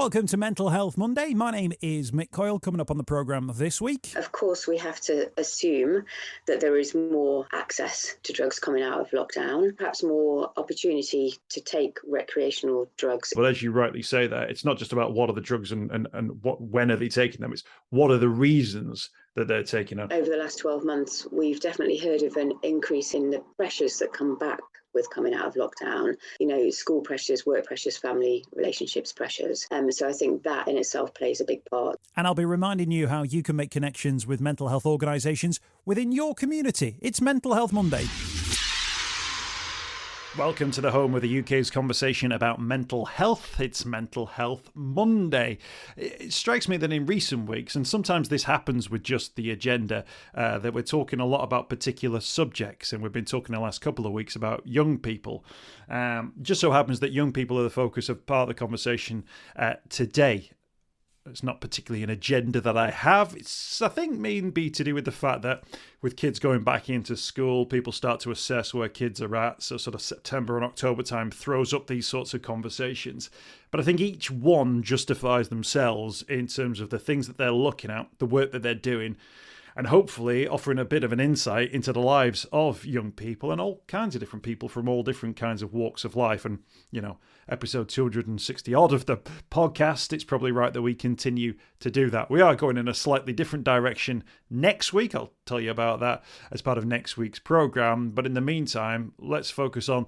Welcome to Mental Health Monday. My name is Mick Coyle. Coming up on the programme this week. Of course, we have to assume that there is more access to drugs coming out of lockdown, perhaps more opportunity to take recreational drugs. Well, as you rightly say there, it's not just about what are the drugs and when are they taking them. It's what are the reasons that they're taking them. Over the last 12 months, we've definitely heard of an increase in the pressures that come back with coming out of lockdown, school pressures, work pressures, family relationships pressures. So I think that in itself plays a big part. And I'll be reminding you how you can make connections with mental health organisations within your community. It's Mental Health Monday. Welcome to the home of the UK's conversation about mental health. It's Mental Health Monday. It strikes me that in recent weeks, and sometimes this happens with just the agenda, that we're talking a lot about particular subjects, and we've been talking the last couple of weeks about young people. Just so happens that young people are the focus of part of the conversation today. It's not particularly an agenda that I have. It's, I think, maybe to do with the fact that with kids going back into school, people start to assess where kids are at. So sort of September and October time throws up these sorts of conversations. But I think each one justifies themselves in terms of the things that they're looking at, the work that they're doing, and hopefully offering a bit of an insight into the lives of young people and all kinds of different people from all different kinds of walks of life. And, episode 260 odd of the podcast, it's probably right that we continue to do that. We are going in a slightly different direction next week. I'll tell you about that as part of next week's programme. But in the meantime, let's focus on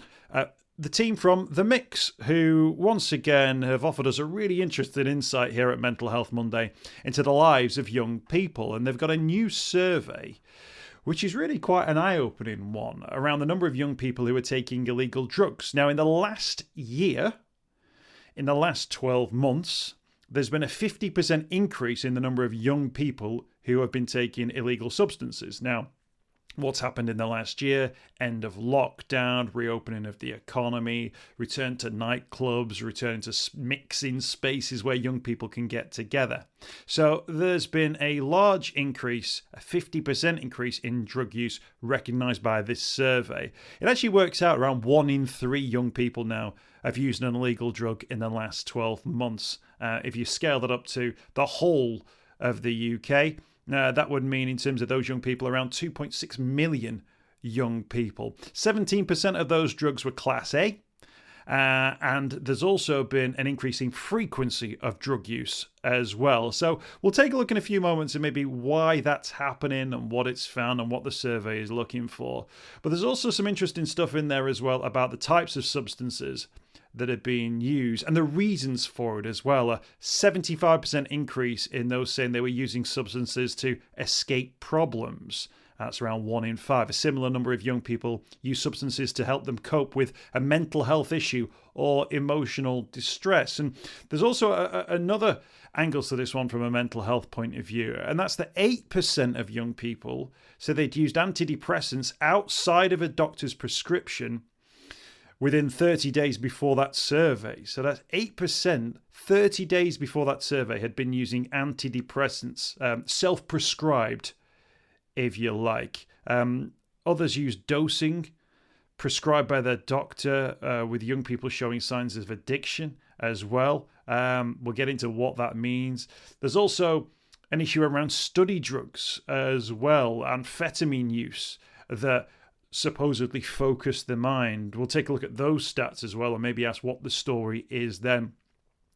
the team from The Mix, who once again have offered us a really interesting insight here at Mental Health Monday into the lives of young people. And they've got a new survey, which is really quite an eye-opening one, around the number of young people who are taking illegal drugs. Now, in the last year, in the last 12 months, there's been a 50% increase in the number of young people who have been taking illegal substances. Now, what's happened in the last year? End of lockdown, reopening of the economy, return to nightclubs, return to mixing spaces where young people can get together. So there's been a large increase, a 50% increase in drug use recognised by this survey. It actually works out around 1 in 3 young people now have used an illegal drug in the last 12 months. If you scale that up to the whole of the UK, that would mean, in terms of those young people, around 2.6 million young people. 17% of those drugs were Class A. And there's also been an increasing frequency of drug use as well. So we'll take a look in a few moments at maybe why that's happening and what it's found and what the survey is looking for. But there's also some interesting stuff in there as well about the types of substances that are being used and the reasons for it as well. A 75% increase in those saying they were using substances to escape problems. That's around 1 in 5. A similar number of young people use substances to help them cope with a mental health issue or emotional distress. And there's also another angle to this one from a mental health point of view, and that's that 8% of young people say they'd used antidepressants outside of a doctor's prescription within 30 days before that survey. So that's 8%, 30 days before that survey, had been using antidepressants, self-prescribed, if you like. Others use dosing prescribed by their doctor, with young people showing signs of addiction as well. We'll get into what that means. There's also an issue around study drugs as well, amphetamine use that supposedly focus the mind. We'll take a look at those stats as well and maybe ask what the story is then.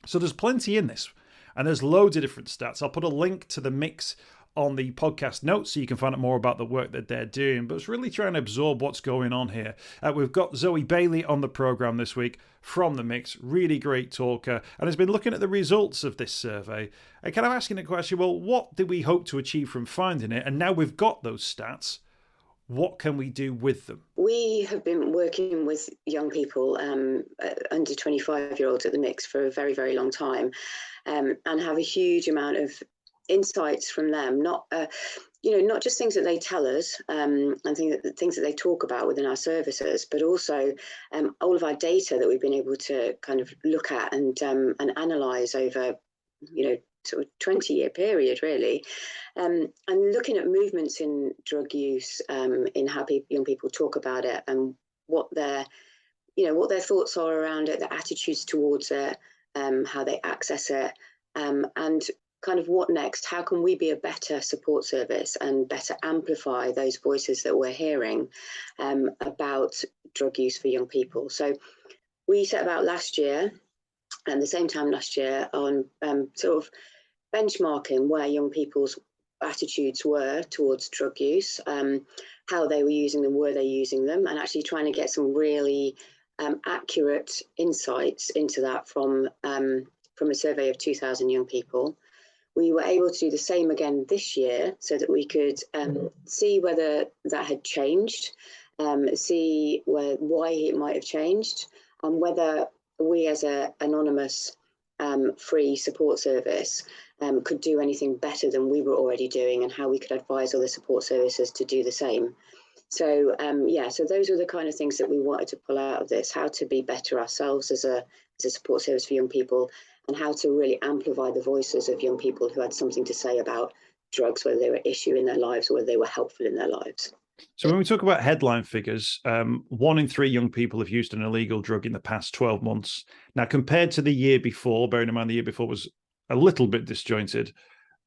So there's plenty in this, and there's loads of different stats. I'll put a link to The Mix on the podcast notes so you can find out more about the work that they're doing, but it's really trying to absorb what's going on here. We've got Zoe Bailie on the programme this week from The Mix, really great talker, and has been looking at the results of this survey and kind of asking the question, well, what did we hope to achieve from finding it? And now we've got those stats, what can we do with them? We have been working with young people, under 25-year-olds at The Mix for a very, very long time, and have a huge amount of insights from them, not just things that they tell us, and things that they talk about within our services, but also all of our data that we've been able to kind of look at and analyse over, sort of 20-year period, really, and looking at movements in drug use, in how young people talk about it, and what their thoughts are around it, their attitudes towards it, how they access it, and kind of what next? How can we be a better support service and better amplify those voices that we're hearing about drug use for young people? So we set about last year, and the same time last year, on sort of benchmarking where young people's attitudes were towards drug use, how they were using them, were they using them, and actually trying to get some really accurate insights into that from a survey of 2,000 young people. We were able to do the same again this year so that we could see whether that had changed, see why it might have changed, and whether we as an anonymous free support service could do anything better than we were already doing, and how we could advise other support services to do the same. So so those are the kind of things that we wanted to pull out of this: how to be better ourselves as a support service for young people, and how to really amplify the voices of young people who had something to say about drugs, whether they were an issue in their lives or whether they were helpful in their lives. So when we talk about headline figures, 1 in 3 young people have used an illegal drug in the past 12 months. Now, compared to the year before, bearing in mind the year before was a little bit disjointed,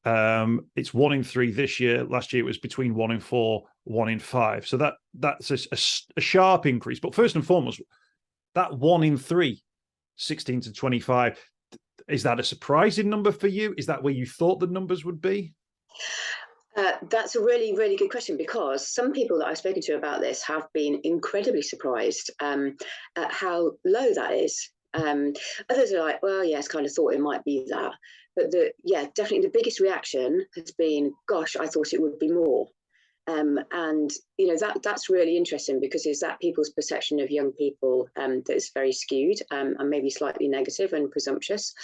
it's 1 in 3 this year. Last year it was between 1 in 4, 1 in 5. So that's a sharp increase. But first and foremost, that 1 in 3, 16 to 25, is that a surprising number for you? Is that where you thought the numbers would be? That's a really, really good question, because some people that I've spoken to about this have been incredibly surprised at how low that is. Others are like, well, yes, kind of thought it might be that. But definitely the biggest reaction has been, gosh, I thought it would be more. And that's really interesting, because is that people's perception of young people that is very skewed and maybe slightly negative and presumptuous.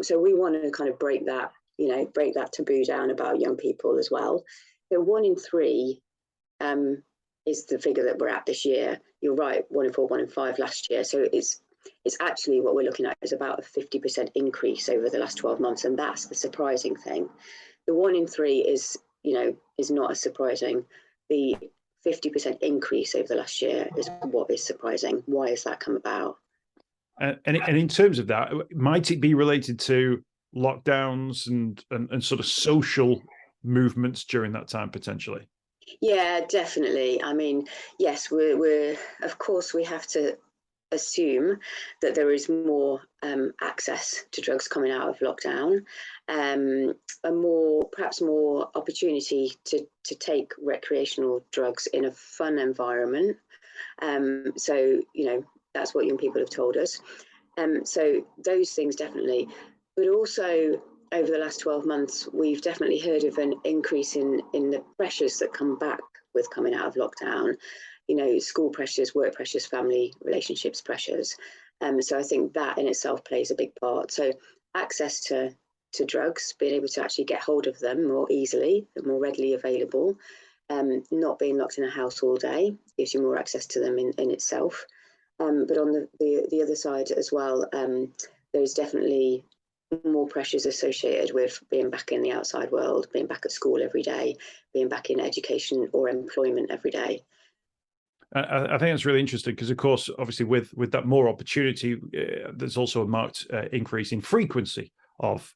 So we want to kind of break that taboo down about young people as well. So 1 in 3 is the figure that we're at this year. You're right, 1 in 4, 1 in 5 last year. So it's actually, what we're looking at is about a 50% increase over the last 12 months, and that's the surprising thing. The 1 in 3 is not as surprising. The 50% increase over the last year is what is surprising. Why has that come about? And in terms of that, might it be related to lockdowns and sort of social movements during that time potentially? Yeah, definitely. I mean, yes, we're of course we have to assume that there is more access to drugs coming out of lockdown, and perhaps more opportunity to take recreational drugs in a fun environment. So that's what young people have told us. So those things definitely, but also over the last 12 months, we've definitely heard of an increase in the pressures that come back with coming out of lockdown. School pressures, work pressures, family relationships pressures. So I think that in itself plays a big part. So access to drugs, being able to actually get hold of them more easily, more readily available, not being locked in a house all day gives you more access to them in itself. But on the other side as well, there's definitely more pressures associated with being back in the outside world, being back at school every day, being back in education or employment every day. I think that's really interesting because, of course, obviously with that more opportunity, there's also a marked increase in frequency of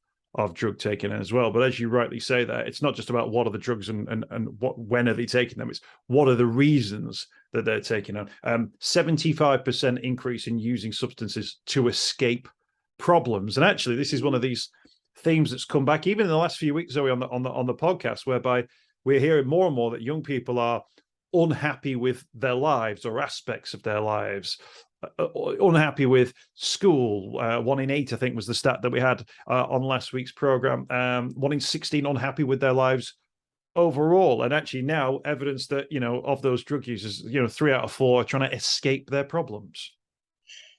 drug taking as well. But as you rightly say, that it's not just about what are the drugs and when are they taking them. It's what are the reasons that they're taking them. 75% increase in using substances to escape problems. And actually, this is one of these themes that's come back even in the last few weeks, Zoe, on the podcast, whereby we're hearing more and more that young people are unhappy with their lives or aspects of their lives, unhappy with school. 1 in 8, I think, was the stat that we had on last week's program. 1 in 16 unhappy with their lives overall. And actually now evidence that, of those drug users, 3 out of 4 are trying to escape their problems.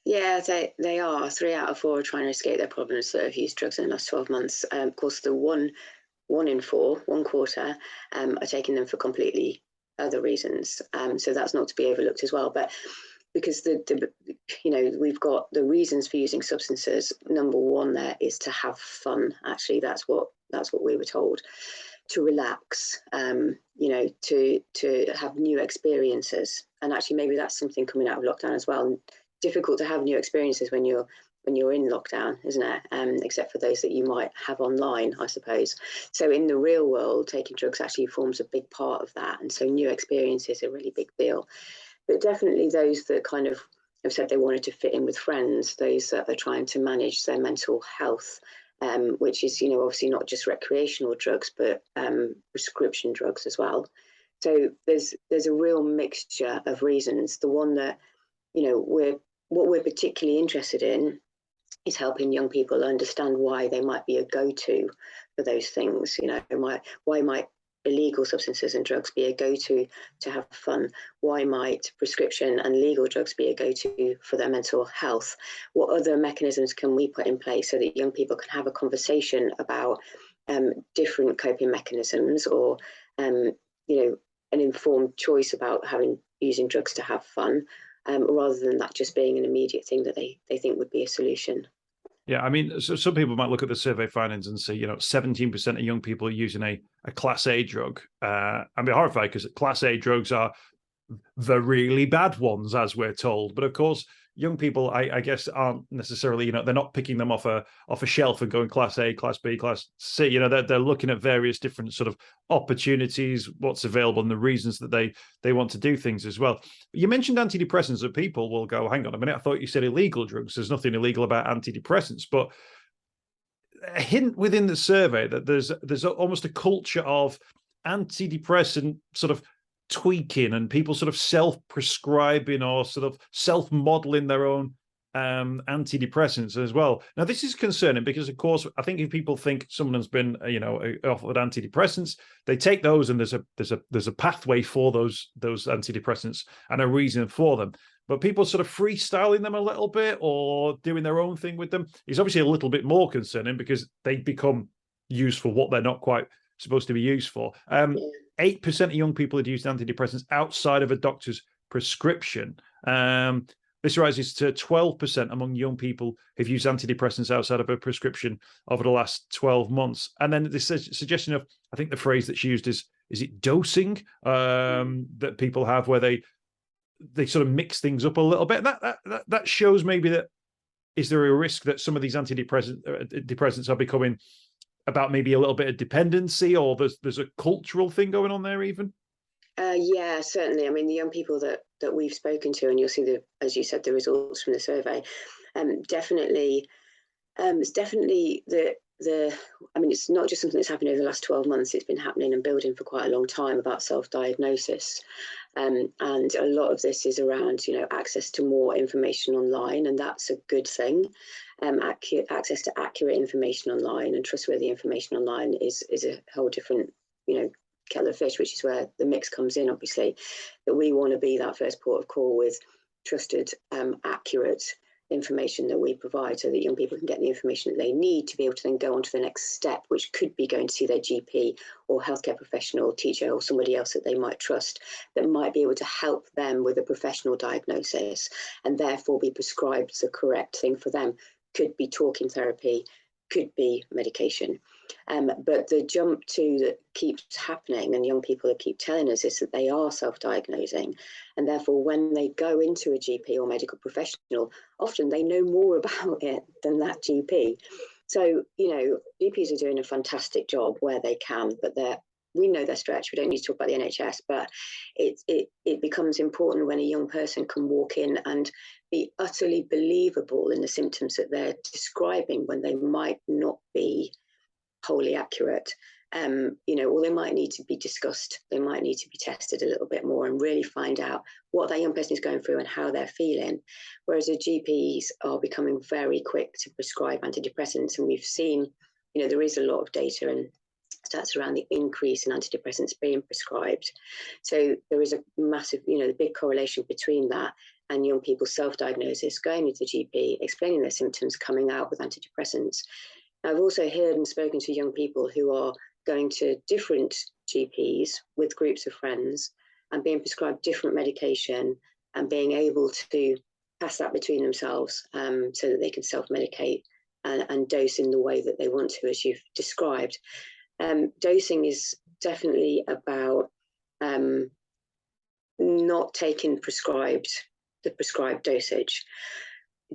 Yeah, they are. 3 out of 4 are trying to escape their problems that have used drugs in the last 12 months. Of course, the 1 in 4, 1/4, are taking them for completely other reasons. So that's not to be overlooked as well. But because we've got the reasons for using substances. Number 1 there is to have fun. Actually, that's what we were told. To relax, to have new experiences. And actually, maybe that's something coming out of lockdown as well. Difficult to have new experiences when you're when you're in lockdown, isn't it? Except for those that you might have online, I suppose. So in the real world, taking drugs actually forms a big part of that. And so new experiences are a really big deal. But definitely those that kind of have said they wanted to fit in with friends, those that are trying to manage their mental health, which is, obviously not just recreational drugs, but prescription drugs as well. So there's a real mixture of reasons. The one that, what we're particularly interested in is helping young people understand why they might be a go-to for those things. Why might illegal substances and drugs be a go-to to have fun? Why might prescription and legal drugs be a go-to for their mental health? What other mechanisms can we put in place so that young people can have a conversation about different coping mechanisms, or an informed choice about using drugs to have fun, rather than that just being an immediate thing that they think would be a solution. Yeah, I mean, so some people might look at the survey findings and see, 17% of young people are using a Class A drug. I'd be horrified because Class A drugs are the really bad ones, as we're told. But of course, young people, I guess, aren't necessarily, they're not picking them off a shelf and going Class A, Class B, Class C. They're looking at various different sort of opportunities, what's available, and the reasons that they want to do things as well. You mentioned antidepressants, that people will go, hang on a minute, I thought you said illegal drugs. There's nothing illegal about antidepressants, but a hint within the survey that there's almost a culture of antidepressant sort of tweaking, and people sort of self-prescribing or sort of self-modeling their own antidepressants as well. Now, this is concerning because, of course, I think if people think someone's been, offered antidepressants, they take those, and there's a pathway for those antidepressants and a reason for them. But people sort of freestyling them a little bit or doing their own thing with them is obviously a little bit more concerning, because they become used for what they're not quite supposed to be used for. 8% of young people had used antidepressants outside of a doctor's prescription. This rises to 12% among young people who've used antidepressants outside of a prescription over the last 12 months. And then this suggestion of, I think the phrase that's used is it dosing, that people have, where they sort of mix things up a little bit. That shows maybe that, is there a risk that some of these antidepressants are becoming about maybe a little bit of dependency, or there's a cultural thing going on there even? Yeah, certainly. I mean, the young people that we've spoken to, and you'll see as you said, the results from the survey, definitely, it's definitely I mean, it's not just something that's happened over the last 12 months. It's been happening and building for quite a long time about self-diagnosis. And a lot of this is around, access to more information online, and that's a good thing. Access to accurate information online and trustworthy information online is a whole different, kettle of fish, which is where the mix comes in, obviously, that we want to be that first port of call with trusted, accurate information that we provide, so that young people can get the information that they need to be able to then go on to the next step, which could be going to see their GP or healthcare professional, teacher, or somebody else that they might trust, that might be able to help them with a professional diagnosis and therefore be prescribed the correct thing for them. Could be talking therapy, could be medication. But the jump that keeps happening, and young people keep telling us, is that they are self-diagnosing, and therefore when they go into a GP or medical professional, often they know more about it than that GP. So, GPs are doing a fantastic job where they can, but we know they're stretched. We don't need to talk about the NHS, but it becomes important when a young person can walk in and be utterly believable in the symptoms that they're describing, when they might not be wholly accurate. Or they might need to be discussed. They might need to be tested a little bit more and really find out what that young person is going through and how they're feeling. Whereas the GPs are becoming very quick to prescribe antidepressants. And we've seen, there is a lot of data and stats around the increase in antidepressants being prescribed. So there is a massive, the big correlation between that and young people's self-diagnosis, going into the GP, explaining their symptoms, coming out with antidepressants. I've also heard and spoken to young people who are going to different GPs with groups of friends and being prescribed different medication and being able to pass that between themselves, so that they can self-medicate and dose in the way that they want to, as you've described. Dosing is definitely about not taking the prescribed dosage.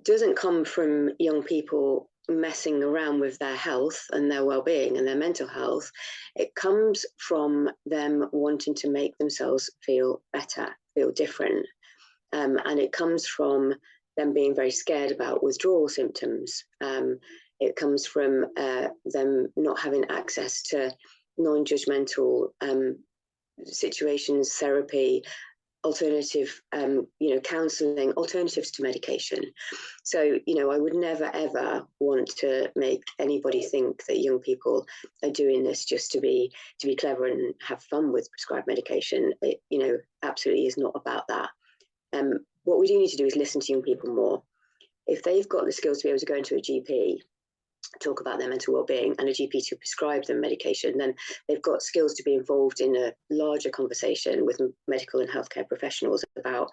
doesn't come from young people messing around with their health and their well-being and their mental health. It comes from them wanting to make themselves feel better, feel different. And it comes from them being very scared about withdrawal symptoms. It comes from them not having access to non-judgmental situations, therapy, alternative, counselling, alternatives to medication. So, I would never, ever want to make anybody think that young people are doing this just to be clever and have fun with prescribed medication. It, absolutely is not about that. What we do need to do is listen to young people more. If they've got the skills to be able to go into a GP, talk about their mental well-being, and a GP to prescribe them medication, then they've got skills to be involved in a larger conversation with medical and healthcare professionals about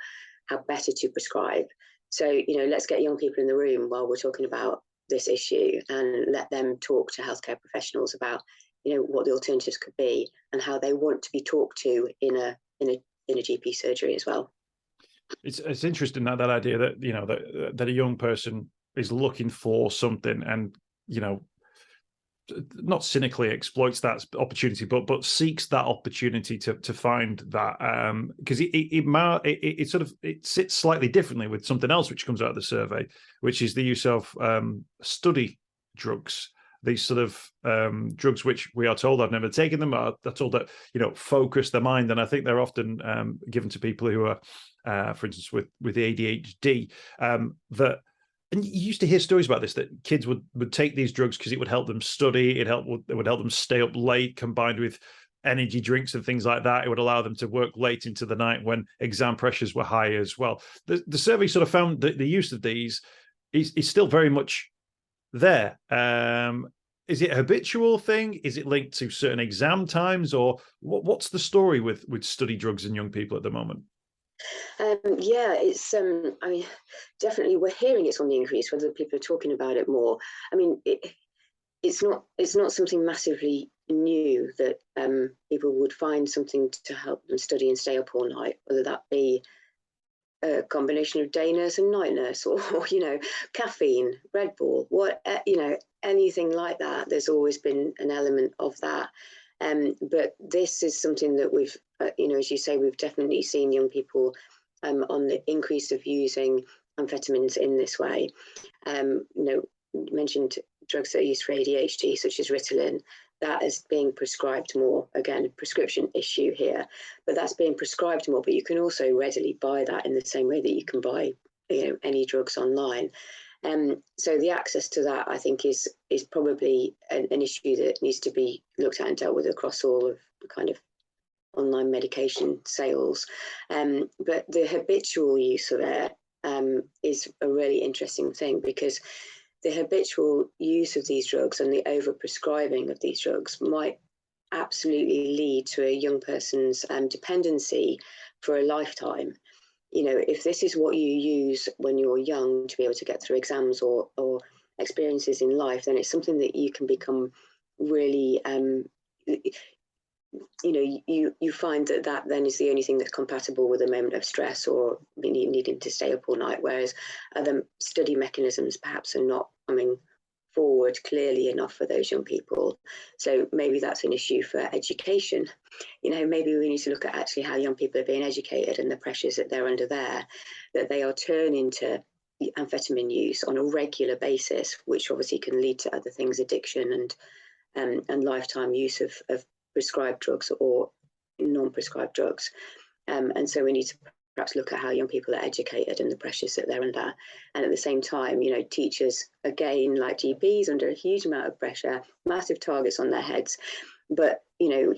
how better to prescribe. So, let's get young people in the room while we're talking about this issue and let them talk to healthcare professionals about, what the alternatives could be and how they want to be talked to in a GP surgery as well. It's interesting that idea that that a young person is looking for something and not cynically exploits that opportunity, but seeks that opportunity to find that, because it sits slightly differently with something else which comes out of the survey, which is the use of study drugs. These sort of drugs which we are told, I've never taken them, are told that focus the mind, and I think they're often given to people who are, for instance, with ADHD, that. And you used to hear stories about this, that kids would take these drugs because it would help them study, it would help them stay up late, combined with energy drinks and things like that. It would allow them to work late into the night when exam pressures were high as well. The survey sort of found that the use of these is still very much there. Is it a habitual thing? Is it linked to certain exam times? Or what's the story with study drugs in young people at the moment? It's definitely we're hearing it's on the increase, whether people are talking about it more. It's not something massively new that people would find something to help them study and stay up all night, whether that be a combination of day nurse and night nurse, or caffeine, Red Bull, anything like that. There's always been an element of that. But this is something that we've, as you say, we've definitely seen young people on the increase of using amphetamines in this way. You mentioned drugs that are used for ADHD, such as Ritalin. That is being prescribed more. Again, prescription issue here, but that's being prescribed more. But you can also readily buy that in the same way that you can buy, any drugs online. So the access to that, I think, is probably an issue that needs to be looked at and dealt with across all of the kind of online medication sales. But the habitual use of it is a really interesting thing, because the habitual use of these drugs and the overprescribing of these drugs might absolutely lead to a young person's dependency for a lifetime. If this is what you use when you're young to be able to get through exams or experiences in life, then it's something that you can become really, you find that then is the only thing that's compatible with a moment of stress or needing to stay up all night, whereas other study mechanisms perhaps are not coming forward clearly enough for those young people. So maybe that's an issue for education. Maybe we need to look at actually how young people are being educated and the pressures that they're under there, that they are turning to amphetamine use on a regular basis, which obviously can lead to other things, addiction and lifetime use of prescribed drugs or non-prescribed drugs. And so we need to perhaps look at how young people are educated and the pressures that they're under. And at the same time, teachers, again, like GPs, under a huge amount of pressure, massive targets on their heads. But,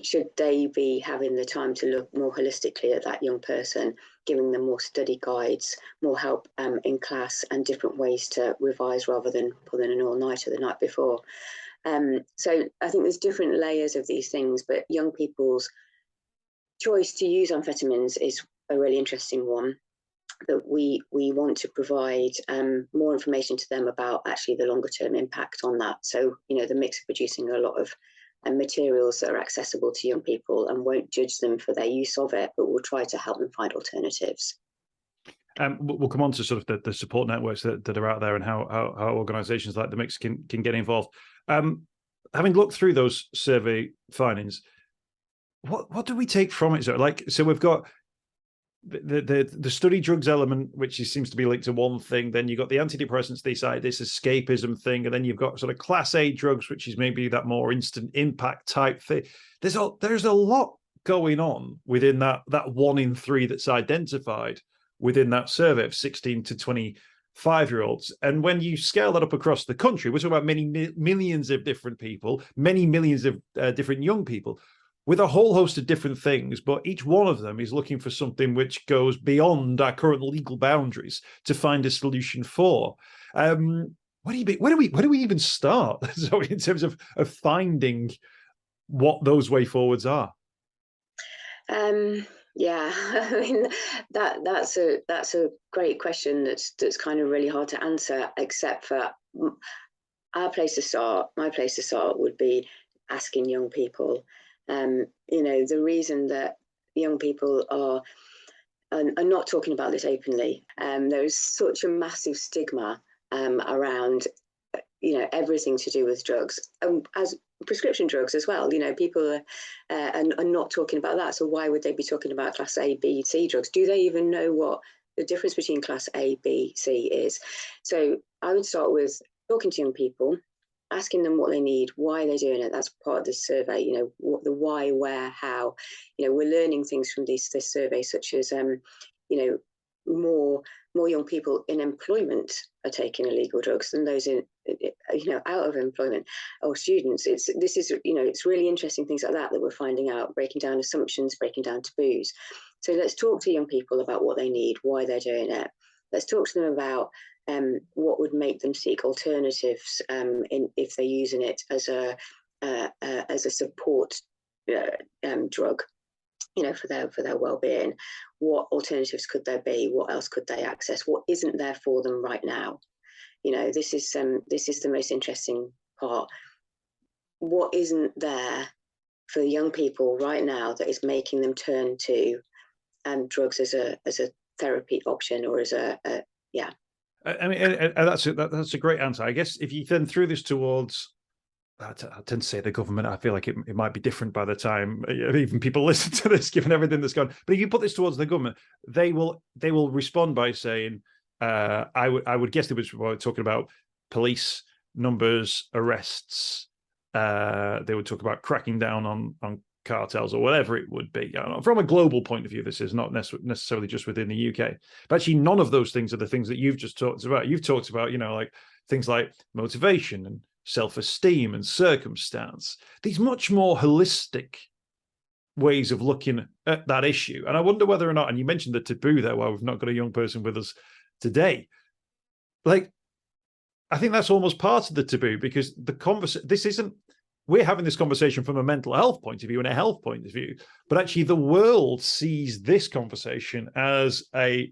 should they be having the time to look more holistically at that young person, giving them more study guides, more help in class, and different ways to revise rather than pulling an all-nighter the night before? So I think there's different layers of these things, but young people's choice to use amphetamines is a really interesting one, that we want to provide more information to them about actually the longer term impact on that. So, the mix of producing a lot of materials that are accessible to young people and won't judge them for their use of it, but will try to help them find alternatives. We'll come on to sort of the support networks that are out there and how organisations like the Mix can get involved. Having looked through those survey findings, what do we take from it? So we've got the study drugs element, which seems to be linked to one thing. Then you've got the antidepressants, they cite this escapism thing, and then you've got sort of class A drugs, which is maybe that more instant impact type thing. There's a lot going on within that 1 in 3 that's identified within that survey of 16 to 25-year-olds. And when you scale that up across the country, we're talking about many millions of different people, many millions of different young people, with a whole host of different things, but each one of them is looking for something which goes beyond our current legal boundaries to find a solution for. Where do we even start? So in terms of finding what those way forwards are? Yeah, I mean that's a great question. That's kind of really hard to answer. Except for our place to start. My place to start would be asking young people. The reason that young people are not talking about this openly, there is such a massive stigma around, everything to do with drugs, as prescription drugs as well. People are not talking about that. So why would they be talking about class A, B, C drugs? Do they even know what the difference between class A, B, C is? So I would start with talking to young people, asking them what they need, why they're doing it. That's part of the survey. What the why, where, how. We're learning things from this survey, such as more young people in employment are taking illegal drugs than those in out of employment, or students. It's really interesting things like that we're finding out, breaking down assumptions, breaking down taboos. So let's talk to young people about what they need, why they're doing it. Let's talk to them about what would make them seek alternatives if they're using it as a support drug, for their well-being. What alternatives could there be? What else could they access? What isn't there for them right now? This is the most interesting part. What isn't there for young people right now that is making them turn to drugs as a therapy option, or as yeah. I mean, that's a great answer. I guess if you then threw this towards, I tend to say the government, I feel like it might be different by the time even people listen to this, given everything that's gone. But if you put this towards the government, they will respond by saying, I would guess they were talking about police numbers, arrests. They would talk about cracking down on cartels or whatever it would be. From a global point of view, this is not necessarily just within the UK. But actually, none of those things are the things that you've just talked about. You've talked about, like things like motivation and self-esteem and circumstance. These much more holistic ways of looking at that issue. And I wonder whether or not, and you mentioned the taboo there, while we've not got a young person with us today. Like, I think that's almost part of the taboo, because we're having this conversation from a mental health point of view and a health point of view, but actually the world sees this conversation as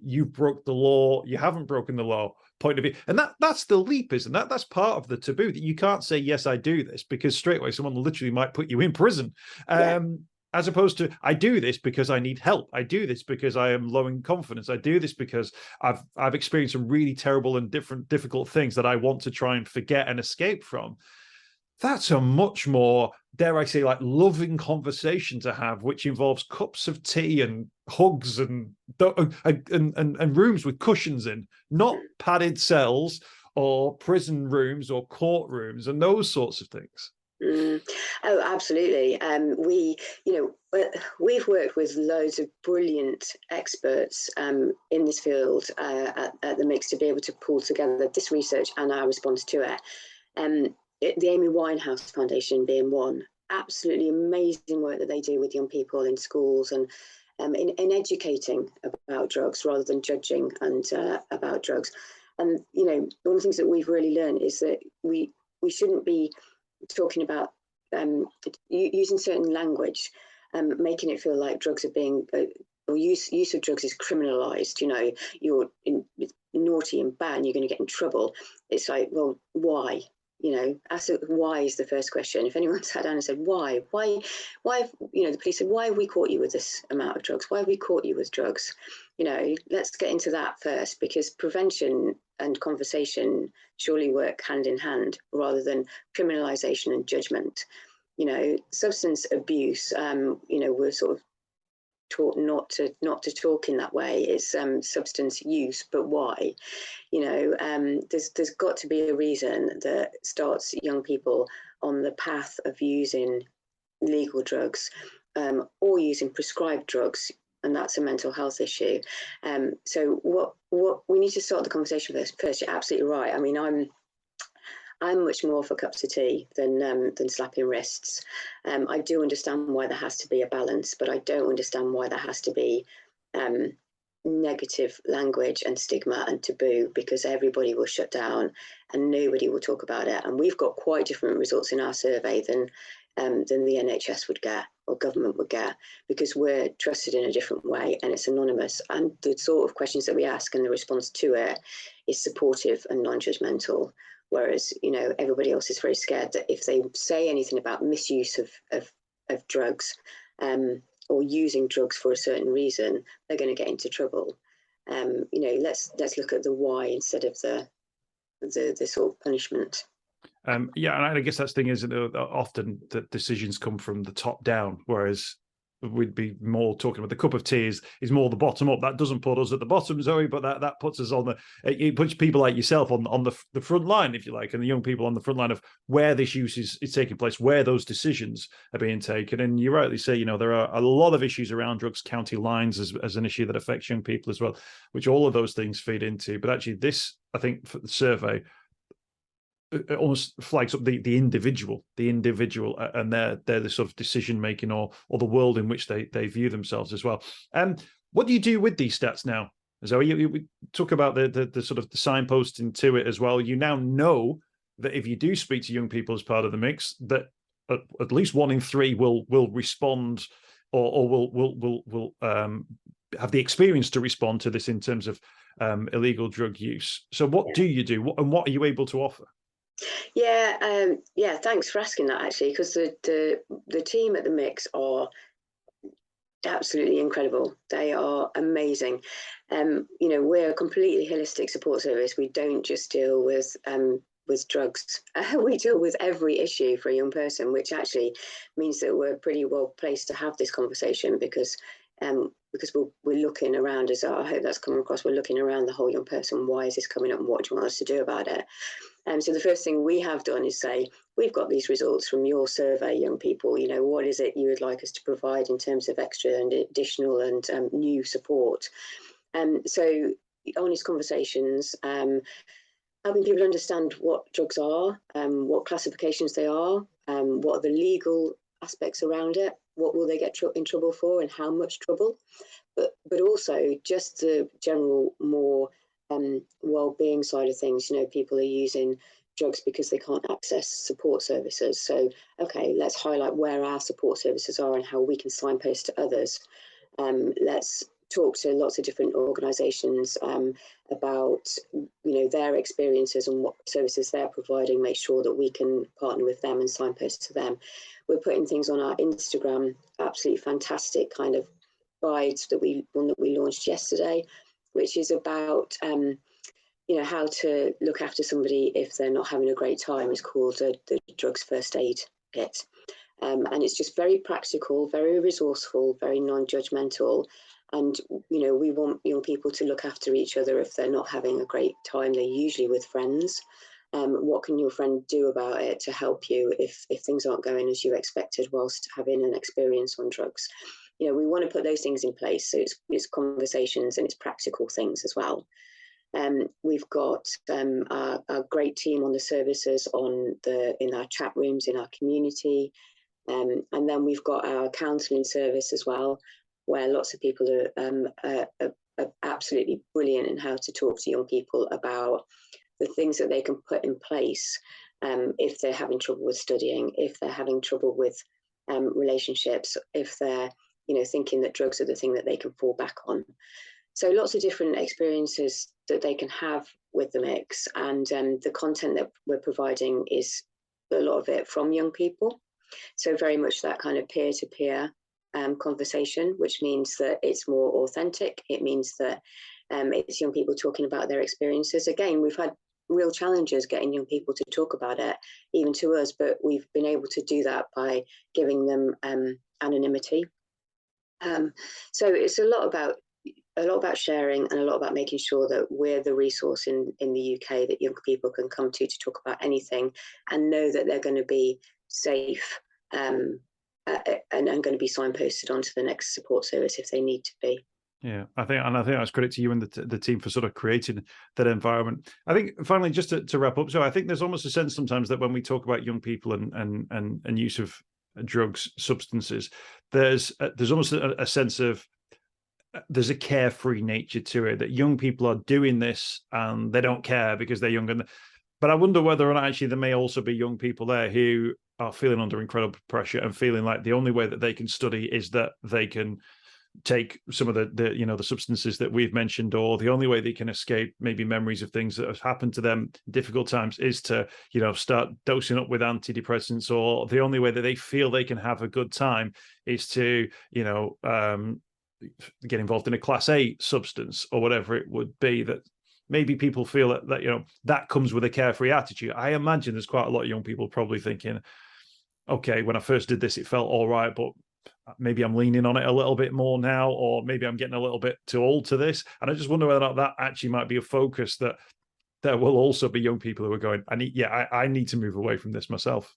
you broke the law, you haven't broken the law point of view. And that's the leap, isn't that? That's part of the taboo, that you can't say, yes, I do this, because straight away someone literally might put you in prison. Yeah. As opposed to, I do this because I need help. I do this because I am low in confidence. I do this because I've experienced some really terrible and difficult things that I want to try and forget and escape from. That's a much more, dare I say, like loving conversation to have, which involves cups of tea and hugs and rooms with cushions in, not padded cells or prison rooms or courtrooms and those sorts of things. Oh, absolutely. We've worked with loads of brilliant experts in this field at the Mix to be able to pull together this research and our response to it. The Amy Winehouse Foundation being one, absolutely amazing work that they do with young people in schools and in educating about drugs rather than judging and about drugs. And one of the things that we've really learned is that we shouldn't be talking about using certain language, making it feel like drugs are being or use of drugs is criminalized. You're naughty and bad and you're going to get in trouble. It's like, well, why? Ask why is the first question. If anyone sat down and said, why, the police said, why have we caught you with this amount of drugs? Why have we caught you with drugs? let's get into that first, because prevention and conversation surely work hand in hand rather than criminalisation and judgment. Substance abuse, we're sort of taught not to talk in that way. It's substance use, but why? There's got to be a reason that starts young people on the path of using legal drugs or using prescribed drugs, and that's a mental health issue. So what we need to start the conversation first. You're absolutely right. I mean, I'm much more for cups of tea than slapping wrists. I do understand why there has to be a balance, but I don't understand why there has to be negative language and stigma and taboo, because everybody will shut down and nobody will talk about it. And we've got quite different results in our survey than the NHS would get or government would get, because we're trusted in a different way and it's anonymous. And the sort of questions that we ask and the response to it is supportive and non-judgmental. Whereas, everybody else is very scared that if they say anything about misuse of drugs or using drugs for a certain reason, they're going to get into trouble. Let's look at the why instead of the sort of punishment. Yeah, and I guess that's the thing is that often the decisions come from the top down, whereas we'd be more talking about the cup of tea is more the bottom up. That doesn't put us at the bottom, Zoe, but that puts us on it puts people like yourself on the front line, if you like, and the young people on the front line of where this use is taking place, where those decisions are being taken. And you rightly say, there are a lot of issues around drugs, county lines as an issue that affects young people as well, which all of those things feed into. But actually this, I think, for the survey, it almost flags up the individual, and their the sort of decision making or the world in which they view themselves as well. What do you do with these stats now, Zoe? We talk about the sort of the signposting to it as well. You now know that if you do speak to young people as part of the mix, that at least 1 in 3 will respond or will have the experience to respond to this in terms of illegal drug use. So what do you do, and what are you able to offer? Yeah, thanks for asking that, actually, because the team at the Mix are absolutely incredible. They are amazing. We're a completely holistic support service. We don't just deal with drugs. We deal with every issue for a young person, which actually means that we're pretty well placed to have this conversation, because we're looking around, as I hope that's coming across, we're looking around the whole young person. Why is this coming up and what do you want us to do about it? So the first thing we have done is say, we've got these results from your survey, young people. What is it you would like us to provide in terms of extra and additional and new support? So honest conversations, helping people understand what drugs are, what classifications they are, what are the legal aspects around it, what will they get in trouble for and how much trouble, but also just the general more well-being side of things. People are using drugs because they can't access support services. So, okay, let's highlight where our support services are and how we can signpost to others. Let's talk to lots of different organisations about their experiences and what services they're providing. Make sure that we can partner with them and signpost to them. We're putting things on our Instagram. Absolutely fantastic kind of guides that we launched yesterday, which is about how to look after somebody if they're not having a great time. It's called the Drugs First Aid Kit. And it's just very practical, very resourceful, very non-judgmental. And, we want young people to look after each other if they're not having a great time. They're usually with friends. What can your friend do about it to help you if things aren't going as you expected whilst having an experience on drugs? We want to put those things in place. So it's conversations and it's practical things as well. We've got our great team on the services in our chat rooms, in our community. And then we've got our counselling service as well, where lots of people are absolutely brilliant in how to talk to young people about the things that they can put in place if they're having trouble with studying, if they're having trouble with relationships, if they're thinking that drugs are the thing that they can fall back on. So lots of different experiences that they can have with the Mix, and the content that we're providing is a lot of it from young people. So very much that kind of peer-to-peer conversation, which means that it's more authentic. It means that it's young people talking about their experiences. Again, we've had real challenges getting young people to talk about it, even to us, but we've been able to do that by giving them anonymity. So it's a lot about sharing, and a lot about making sure that we're the resource in the UK that young people can come to talk about anything, and know that they're going to be safe and going to be signposted onto the next support service if they need to be. Yeah, I think that's credit to you and the team for sort of creating that environment. I think finally, just to wrap up, so I think there's almost a sense sometimes that when we talk about young people and use of drugs, substances, there's almost a sense of there's a carefree nature to it, that young people are doing this and they don't care because they're young. But I wonder whether or not actually there may also be young people there who are feeling under incredible pressure and feeling like the only way that they can study is that they can take some of the substances that we've mentioned, or the only way they can escape maybe memories of things that have happened to them in difficult times is to start dosing up with antidepressants, or the only way that they feel they can have a good time is to get involved in a class A substance or whatever it would be. That maybe people feel that that comes with a carefree attitude. I imagine there's quite a lot of young people probably thinking, okay, when I first did this it felt all right, but maybe I'm leaning on it a little bit more now, or maybe I'm getting a little bit too old to this. And I just wonder whether or not that actually might be a focus, that there will also be young people who are going, I need to move away from this myself.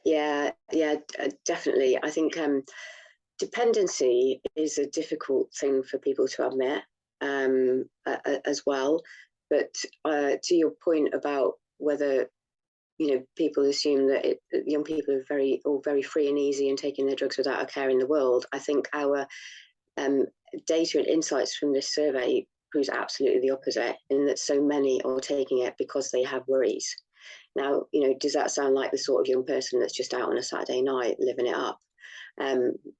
Yeah, definitely. I think dependency is a difficult thing for people to admit as well. But to your point about whether people assume that young people are very free and easy and taking their drugs without a care in the world, I think our data and insights from this survey proves absolutely the opposite, in that so many are taking it because they have worries. Now, does that sound like the sort of young person that's just out on a Saturday night living it up?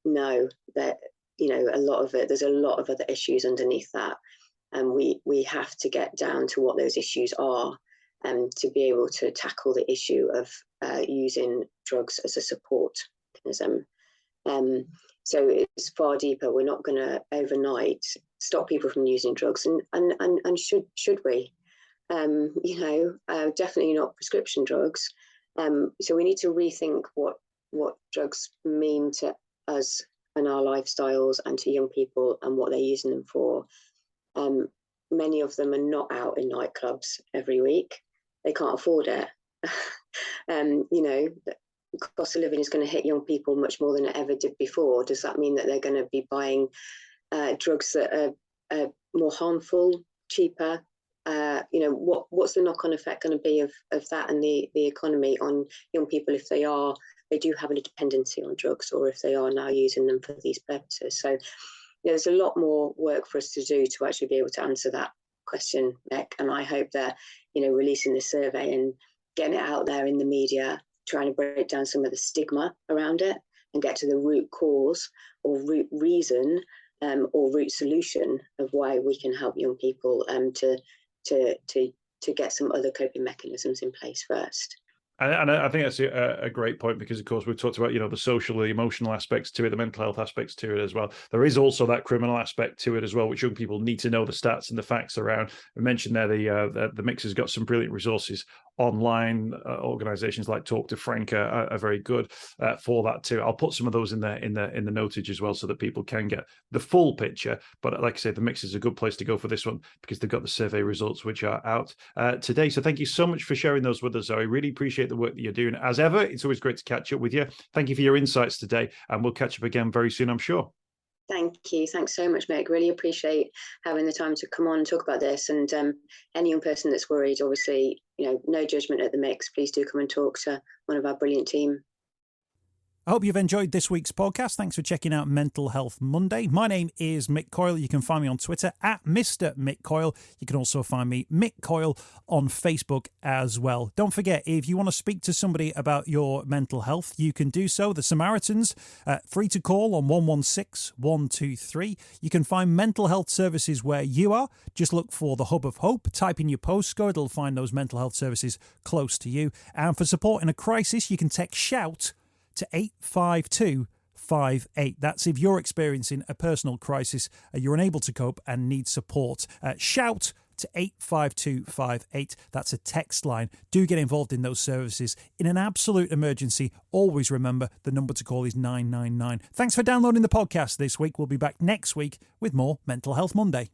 No, that a lot of it. There's a lot of other issues underneath that, and we have to get down to what those issues are. To be able to tackle the issue of using drugs as a support mechanism. So it's far deeper. We're not going to overnight stop people from using drugs, and should we? Definitely not prescription drugs. So we need to rethink what drugs mean to us and our lifestyles, and to young people, and what they're using them for. Many of them are not out in nightclubs every week. They can't afford it. The cost of living is going to hit young people much more than it ever did before. Does that mean that they're going to be buying drugs that are more harmful, cheaper? What's the knock-on effect going to be of that and the economy on young people if they do have a dependency on drugs, or if they are now using them for these purposes? So there's a lot more work for us to do to actually be able to answer that question, Nick. And I hope that releasing this survey and getting it out there in the media, trying to break down some of the stigma around it and get to the root cause or root reason or root solution of why we can help young people to get some other coping mechanisms in place first. And I think that's a great point, because, of course, we've talked about, the social, the emotional aspects to it, the mental health aspects to it as well. There is also that criminal aspect to it as well, which young people need to know the stats and the facts around. We mentioned there the Mix has got some brilliant resources online. Organisations like Talk to Frank are very good for that too. I'll put some of those in the notage as well, so that people can get the full picture. But like I say, the Mix is a good place to go for this one, because they've got the survey results, which are out today. So thank you so much for sharing those with us, Zoe. Really appreciate the work that you're doing. As ever, it's always great to catch up with you. Thank you for your insights today, and we'll catch up again very soon, I'm sure. Thank you. Thanks so much, Mick. Really appreciate having the time to come on and talk about this. And any young person that's worried, obviously, no judgment at the Mix. Please do come and talk to one of our brilliant team. I hope you've enjoyed this week's podcast. Thanks for checking out Mental Health Monday. My name is Mick Coyle. You can find me on Twitter at Mr. Mick Coyle. You can also find me, Mick Coyle, on Facebook as well. Don't forget, if you want to speak to somebody about your mental health, you can do so. The Samaritans, free to call on 116 123. You can find mental health services where you are. Just look for the Hub of Hope. Type in your postcode. It'll find those mental health services close to you. And for support in a crisis, you can text SHOUT to 852 85258. That's if you're experiencing a personal crisis, you're unable to cope and need support. Shout to 85258. That's a text line. Do get involved in those services. In an absolute emergency, always remember the number to call is 999. Thanks for downloading the podcast this week. We'll be back next week with more Mental Health Monday.